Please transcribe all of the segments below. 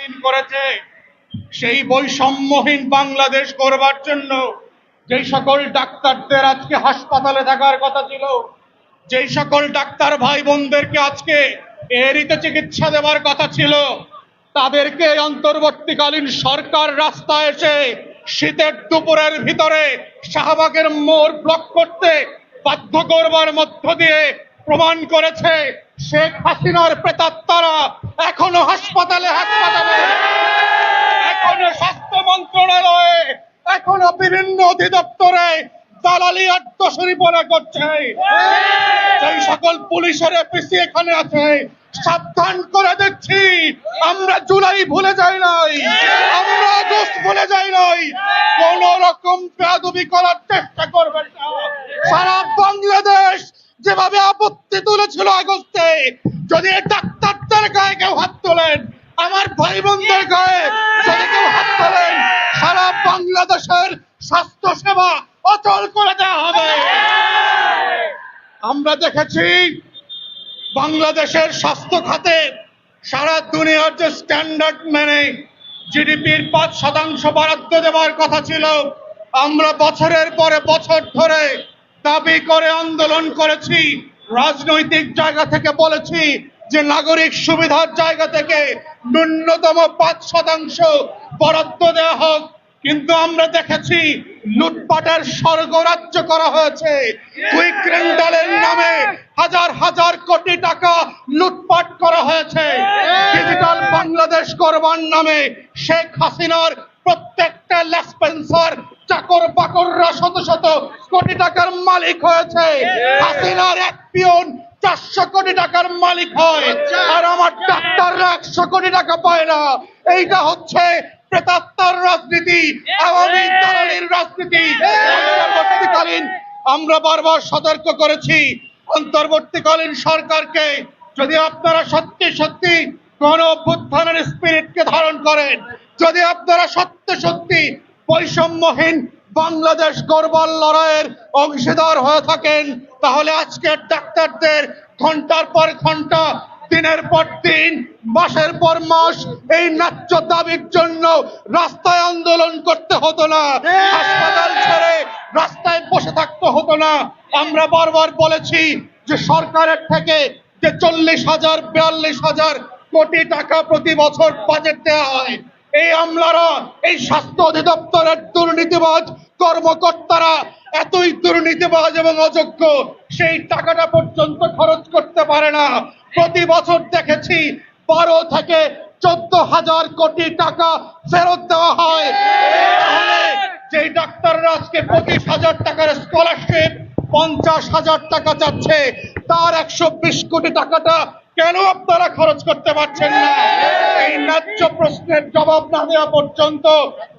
স্বাধীন করেছে, সেই বৈষম্যহীন বাংলাদেশ করবার জন্য যেই সকল ডাক্তারদের আজকে হাসপাতালে থাকার কথা ছিল, যেই সকল ডাক্তার ভাই বোনদেরকে আজকে এরিতে চিকিৎসা দেওয়ার কথা ছিল, তাদেরকে অন্তর্বর্তীকালীন সরকার রাস্তায় এসে শীতের দুপুরের ভিতরে শাহবাগের মোড় ব্লক করতে বাধ্য করবার মধ্য দিয়ে প্রমাণ করেছে শেখ হাসিনার প্রেতাত্মারা এখনো হাসপাতালে এখনো স্বাস্থ্য মন্ত্রণালয়ে, এখনো বিভিন্ন অধিদপ্তরে দালালি আত্মসরিপনা করছে। সেই সকল পুলিশের এপিসি এখানে আছে, সাবধান করে দিচ্ছি, আমরা জুলাই ভুলে যাই নাই, আমরা আগস্ট ভুলে যাই নাই। কোন রকম বেয়াদবি করার চেষ্টা করবেন না। সারা বাংলাদেশ যেভাবে আপত্তি তুলেছিল আগস্টে, যদি ডাক্তারদের গায়ে কেউ হাত তোলেন, আমার ভাই বোনদের গায়ে যদি কেউ হাত তোলেন, সারা বাংলাদেশের স্বাস্থ্য সেবা অচল করে দেওয়া হবে। আমরা দেখেছি বাংলাদেশের স্বাস্থ্য খাতে সারা দুনিয়ার যে স্ট্যান্ডার্ড মেনে জিডিপির 5% বরাদ্দ দেওয়ার কথা ছিল, আমরা বছরের পরে বছর ধরে দাবি করে আন্দোলন করেছি, রাজনৈতিক জায়গা থেকে বলেছি যে নাগরিক সুবিধার জায়গা থেকে ন্যূনতম 5% বরাদ্দ দেওয়া হোক। কিন্তু আমরা দেখেছি লুটপাটের স্বর্গরাজ্য করা হয়েছে। কুইক রেন্টালের নামে হাজার হাজার কোটি টাকা লুটপাট করা হয়েছে। ডিজিটাল বাংলাদেশ করবার নামে শেখ হাসিনার প্রত্যেকটা লেসপেন্সার চাকর বাকররা শত শত কোটি টাকার মালিক হয়েছে। হাসিনার এক পিয়ন 400 কোটি টাকার মালিক হয়, আর আমার ডাক্তাররা 100 কোটি টাকা পায় না। এইটা হচ্ছে প্রেতাত্মার রাজনীতি, আওয়ামী দালালির রাজনীতি। অন্তর্বর্তীকালীন আমরা বারবার সতর্ক করেছি অন্তর্বর্তীকালীন সরকারকে, যদি আপনারা সত্যি সত্যি গণ অভ্যুত্থানের স্পিরিটকে ধারণ করেন, যদি আপনারা সত্যি সত্যি বৈষম্যহীন বাংলাদেশ গড়বার লড়াইয়ের অংশীদার হয়ে থাকেন, তাহলে আজকের ডাক্তারদের ঘন্টার পর ঘন্টা, দিনের পর দিন, মাসের পর মাস এই ন্যায্য দাবির জন্য রাস্তায় আন্দোলন করতে হতো না, হাসপাতাল ছেড়ে রাস্তায় বসে থাকতে হতো না। আমরা বারবার বলেছি যে সরকারের থেকে যে 40,000 42,000 কোটি টাকা প্রতি বছর বাজেট দেওয়া হয়, এই আমলারা, এই স্বাস্থ্য অধিদপ্তরের দুর্নীতিবাজ কর্মকর্তারা এতই দুর্নীতিবাজ এবং অযোগ্য, সেই টাকাটা পর্যন্ত খরচ করতে পারে না। প্রতি বছর দেখেছি 12 থেকে 14,000 কোটি টাকা ফেরত দেওয়া হয়। যেই ডাক্তাররা আজকে 25,000 টাকার স্কলারশিপ 50,000 টাকা চাচ্ছে, তার 120 কোটি টাকাটা কেন আপনারা খরচ করতে পারছেন না? এই ন্যায্য প্রশ্নের জবাব না দেওয়া পর্যন্ত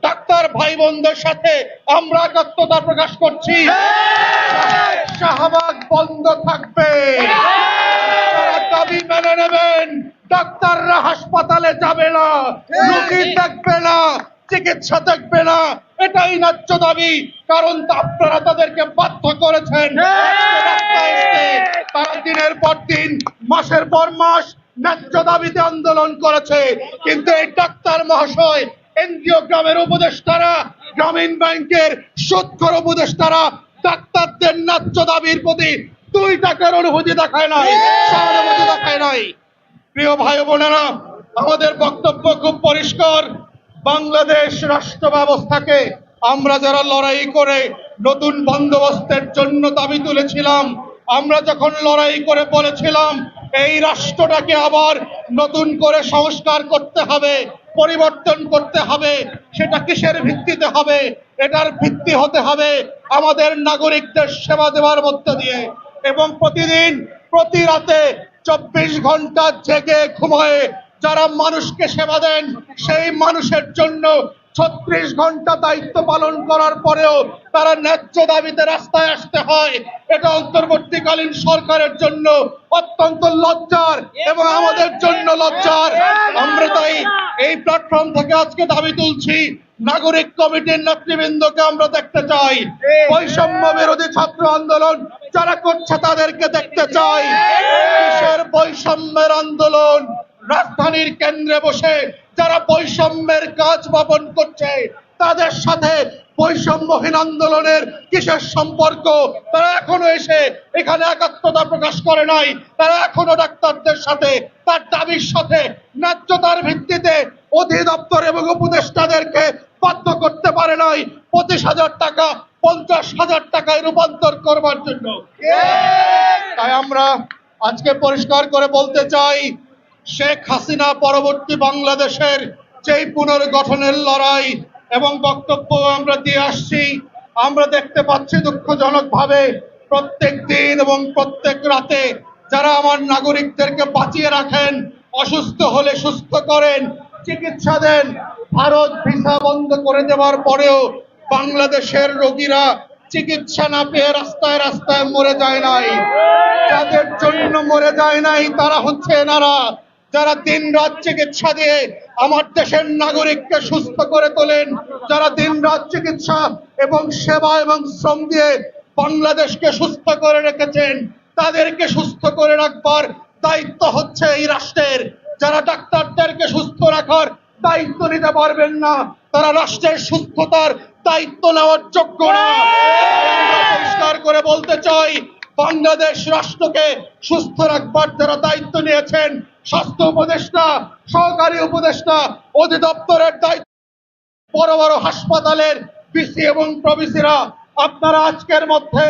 ডাক্তার ভাই বোনদের সাথে আমরা একাত্মতা প্রকাশ করছি। শাহবাগ বন্ধ থাকবে, দাবি মেনে নেবেন। ডাক্তাররা হাসপাতালে যাবে না, রোগী দেখবে না, চিকিৎসা দেখবে না, এটাই ন্যায্য দাবি। কারণ আপনারা তাদেরকে বাধ্য করেছেন। তারা দিনের পর দিন, মাসের পর মাস ন্যায্য দাবিতে আন্দোলন করেছে, কিন্তু এই ডাক্তার মহাশয়, এনজিও গ্রামের উপদেষ্টারা, গ্রামীণ ব্যাংকের সুদখোর উপদেষ্টারা ডাক্তারদের ন্যায্য দাবির প্রতি 2 টাকার অনুভূতি দেখায় নাই, সহানুভূতি দেখায় নাই। প্রিয় ভাই বোনেরা, আমাদের বক্তব্য খুব পরিষ্কার। বাংলাদেশ রাষ্ট্র ব্যবস্থাকে আমরা যারা লড়াই করে নতুন বন্দোবস্তের জন্য দাবি তুলেছিলাম, আমরা যখন লড়াই করে বলেছিলাম এই রাষ্ট্রটাকে আবার নতুন করে সংস্কার করতে হবে, পরিবর্তন করতে হবে, সেটা কিসের ভিত্তিতে হবে? এটার ভিত্তি হতে হবে আমাদের নাগরিকদের সেবা দেওয়ার মধ্য দিয়ে, এবং প্রতিদিন প্রতি রাতে 24 ঘন্টা জেগে ঘুমায়ে যারা মানুষকে সেবা দেন, সেই মানুষের জন্য 36 ঘন্টা দায়িত্ব পালন করার পরেও তারা ন্যায্য দাবিতে রাস্তায় আসতে হয়। এটা অন্তর্বর্তীকালীন সরকারের জন্য অত্যন্ত লজ্জার এবং আমাদের জন্য লজ্জার। আমরা তাই এই প্ল্যাটফর্ম থেকে আজকে দাবি তুলছি, নাগরিক কমিটির নেতৃবৃন্দকে আমরা দেখতে চাই, বৈষম্য বিরোধী ছাত্র আন্দোলন যারা করছে তাদেরকে দেখতে চাই। কিসের বৈষম্যের আন্দোলন? রাজধানীর কেন্দ্রে বসে যারা বৈষম্যের কাজ বপন করছে তাদের সাথে বৈষম্যহীন আন্দোলনের কিসের সম্পর্ক? তারা এখনো এসে এখানে একাত্মতা প্রকাশ করে নাই। তারা এখনো ডাক্তারদের সাথে তার দাবির সাথে ন্যায্যতার ভিত্তিতে অধিদপ্তর এবং উপদেষ্টাদেরকে বাধ্য করতে পারে নাই 25,000 টাকা 50,000 টাকায় রূপান্তর করবার জন্য। তাই আমরা আজকে পরিষ্কার করে বলতে চাই, শেখ হাসিনা পরবর্তী বাংলাদেশের যেই পুনর্গঠনের লড়াই এবং বক্তব্য আমরা দিয়ে আসছি, আমরা দেখতে পাচ্ছি দুঃখজনকভাবে প্রত্যেক দিন এবং প্রত্যেক রাতে যারা আমার নাগরিকদেরকে বাঁচিয়ে রাখেন, অসুস্থ হলে সুস্থ করেন, চিকিৎসা দেন, ভারত ভিসা বন্ধ করে দেওয়ার পরেও বাংলাদেশের রোগীরা চিকিৎসা না পেয়ে রাস্তায় রাস্তায় মরে যায় নাই। যাদের জন্য মরে যায় নাই তারা হচ্ছে এনারা, যারা দিন রাত চিকিৎসা দিয়ে আমার দেশের নাগরিককে সুস্থ করে তোলেন, যারা দিন রাত চিকিৎসা এবং সেবা এবং শ্রম দিয়ে বাংলাদেশকে সুস্থ করে রেখেছেন, তাদেরকে সুস্থ করে রাখবার দায়িত্ব হচ্ছে এই রাষ্ট্রের। যারা ডাক্তারদেরকে সুস্থ রাখার দায়িত্ব নিতে পারবেন না, তারা রাষ্ট্রের সুস্থতার দায়িত্ব নেওয়ার যোগ্য না। আমরা পরিষ্কার করে বলতে চাই, বাংলাদেশ রাষ্ট্রকে সুস্থ রাখবার যারা দায়িত্ব নিয়েছেন, স্বাস্থ্য উপদেষ্টা, সহকারী উপদেষ্টা, অধিদপ্তরের দায়িত্ব, বড় বড় হাসপাতালের বিসি এবং প্রবিসিরা, আপনারা আজকের মধ্যে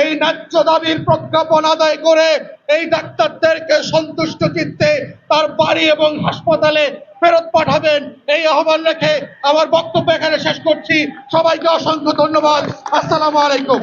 এই ন্যায্য দাবির প্রজ্ঞাপন আদায় করে এই ডাক্তারদেরকে সন্তুষ্ট চিত্তে তার বাড়ি এবং হাসপাতালে ফেরত পাঠাবেন। এই আহ্বান রেখে আমার বক্তব্য এখানে শেষ করছি। সবাইকে অসংখ্য ধন্যবাদ। আসসালামু আলাইকুম।